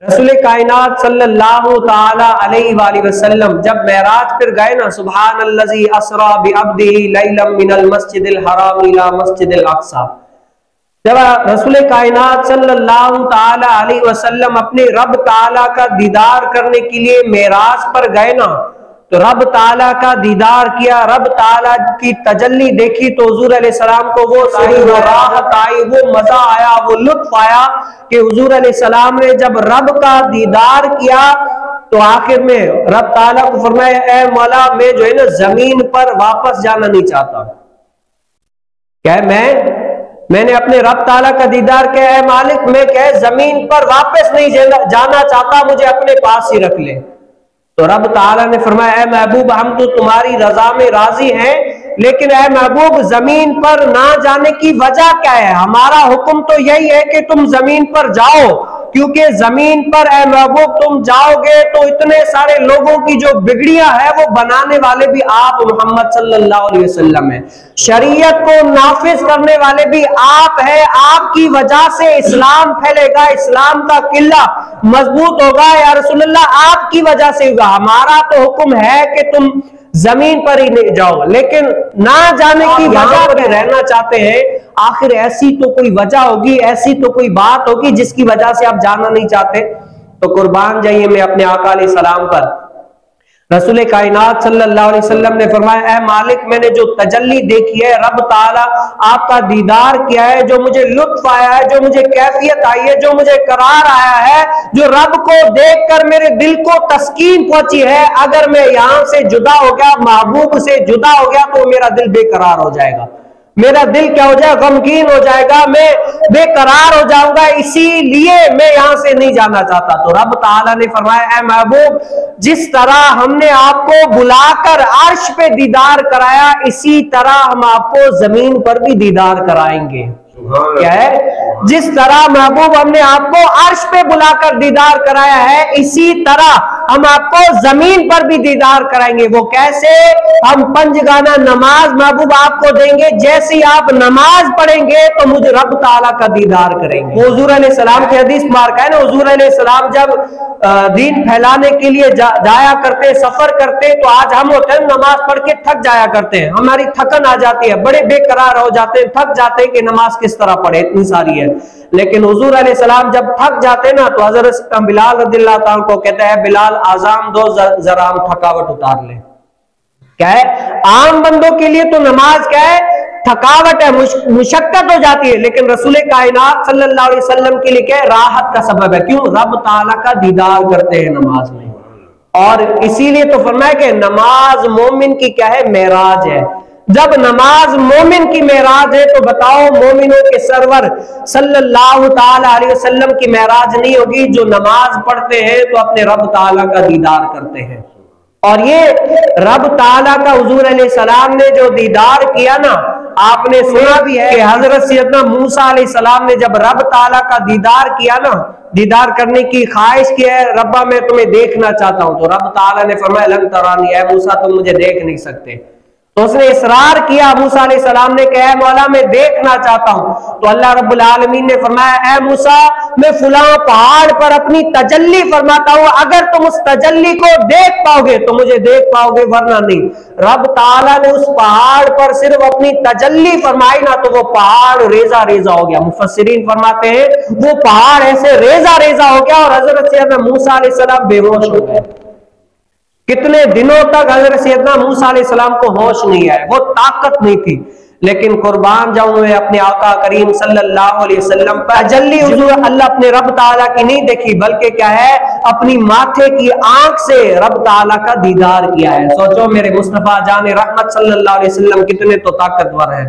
रसूल कायनात सल्लल्लाहु ताला अलैहि वसल्लम जब मेराज पर गए ना, सुब्हानल्लज़ी असरा बिअब्दिही लैलम मिनल मस्जिदिल हराम इला मस्जिदिल अक़सा, जब रसूल कायनात सल्लल्लाहु ताला अलैहि वसल्लम अपने रब ताला का दीदार करने के लिए मेराज पर गए ना, तो रब ताला का दीदार किया, रब ताला की तजल्ली देखी तो हुजूर अलैहिस्सलाम को वो राहत आई, वो मजा आया, वो लुत्फ आया कि हुजूर अलैहिस्सलाम ने जब रब का दीदार किया तो आखिर में रब ताला को फरमाया, ए मौला मैं जो है ना जमीन पर वापस जाना नहीं चाहता। क्या मैंने अपने रब ताला का दीदार किया, है मालिक मैं क्या जमीन पर वापस नहीं जाना चाहता, मुझे अपने पास ही रख ले। तो रब ताला ने फरमाया, ऐ महबूब हम तो तुम्हारी रजा में राजी हैं, लेकिन ऐ महबूब जमीन पर ना जाने की वजह क्या है? हमारा हुक्म तो यही है कि तुम जमीन पर जाओ, क्योंकि जमीन पर ऐ महबूब तुम जाओगे तो इतने सारे लोगों की जो बिगड़ियां है वो बनाने वाले भी आप मोहम्मद सल्लल्लाहु अलैहि वसल्लम है, शरीयत को नाफिज करने वाले भी आप है, आपकी वजह से इस्लाम फैलेगा, इस्लाम का किला मजबूत होगा या रसूलुल्लाह, आपकी वजह से होगा। हमारा तो हुक्म है कि तुम जमीन पर ही नहीं जाओ, लेकिन ना जाने की वजह पर रहना चाहते हैं। आखिर ऐसी तो कोई वजह होगी, ऐसी तो कोई बात होगी जिसकी वजह से आप जाना नहीं चाहते। तो कुर्बान जाइए मैं अपने आका अलैहिस्सलाम पर। रसूल कायनात सल्लल्लाहु अलैहि वसल्लम ने फरमाया, ऐ मालिक मैंने जो तजल्ली देखी है, रब ताला आपका दीदार किया है, जो मुझे लुत्फ आया है, जो मुझे कैफियत आई है, जो मुझे करार आया है, जो रब को देखकर मेरे दिल को तस्कीन पहुंची है, अगर मैं यहां से जुदा हो गया, महबूब से जुदा हो गया तो मेरा दिल बेकरार हो जाएगा, मेरा दिल क्या हो जाएगा, गमगीन हो जाएगा, मैं बेकरार हो जाऊंगा, इसीलिए मैं यहां से नहीं जाना चाहता। तो रब ताला ने फरमाया, ऐ महबूब जिस तरह हमने आपको बुलाकर अर्श पे दीदार कराया, इसी तरह हम आपको जमीन पर भी दीदार कराएंगे। क्या है? जिस तरह महबूब हमने आपको अर्श पे बुलाकर दीदार कराया है, इसी तरह हम आपको जमीन पर भी दीदार कराएंगे। वो कैसे? हम पंजगाना नमाज महबूब आपको देंगे, जैसे आप नमाज पढ़ेंगे तो मुझे रब ताला का दीदार करेंगे। हुजूर अलैहिस्सलाम की हदीस मार्का है ना, हुजूर अलैहिस्सलाम जब दीन फैलाने के लिए जाया करते, सफर करते, तो आज हम होते हैं नमाज पढ़ के थक जाया करते हैं, हमारी थकन आ जाती है, बड़े बेकरार हो जाते हैं, थक जाते हैं कि नमाज किस तरह पढ़े, इतनी सारी है। लेकिन हुजूर अलैहिस्सलाम जब थक जाते ना तो हजरत बिलाल रज़ियल्लाहु ताला को कहता है, बिलाल आजान दो जरा हम थकावट उतार ले। क्या है? आम बंदों के लिए तो नमाज क्या है, थकावट है, मुशक्कत हो जाती है, लेकिन रसूल कायनात सल्लल्लाहु अलैहि वसल्लम के लिए क्या है, राहत का सबब है। क्यों? रब ताला का दीदार करते हैं नमाज में, और इसीलिए तो फरमाया कि नमाज मोमिन की क्या है, मेराज है। जब नमाज मोमिन की मेराज है तो बताओ मोमिनों के सरवर सल्लल्लाहु ताला अलैहि वसल्लम की मेराज नहीं होगी, जो नमाज पढ़ते हैं तो अपने रब ताला का दीदार करते हैं। और ये रब ताला का हुजूर अलैहिस्सलाम ने जो दीदार किया ना, आपने सुना भी है कि हजरत सैयदना मूसा अलैहिस्सलाम ने जब रब ताला का दीदार किया ना, दीदार करने की ख्वाहिश की है, रब्बा मैं तुम्हें देखना चाहता हूं, तो रब ताला ने फरमाया लन तरानी, है मूसा तुम मुझे देख नहीं सकते। तो उसने इसरार किया, मूसा अलैहिस्सलाम ने कहा मौला मैं देखना चाहता हूं। तो अल्लाह रब्बुल आलमीन ने फरमाया, ऐ मूसा मैं फुलां पहाड़ पर अपनी तजल्ली फरमाता हूं, अगर तुम उस तजल्ली को देख पाओगे तो मुझे देख पाओगे, वरना नहीं। रब ताला ने उस पहाड़ पर सिर्फ अपनी तजल्ली फरमाई ना तो वो पहाड़ रेजा रेजा हो गया। मुफस्सिरीन फरमाते हैं वो पहाड़ ऐसे रेजा रेजा हो गया और हजरत सैयदना मूसा अलैहिस्सलाम बेहोश हो गए। कितने दिनों तक हजरत सैयदना मूसा अलैहिस्सलाम को होश नहीं आया, वो ताकत नहीं थी। लेकिन कुर्बान जाऊं मैं अपने आका करीम सल्लल्लाहु अलैहि वसल्लम पर, तजल्ली हुजूर अल्लाह अपने रब ताला की नहीं देखी, बल्कि क्या है, अपनी माथे की आंख से रब ताला का दीदार किया है। सोचो मेरे मुस्तफा जान रहमत सल्लल्लाहु अलैहि वसल्लम कितने तो ताकतवर है।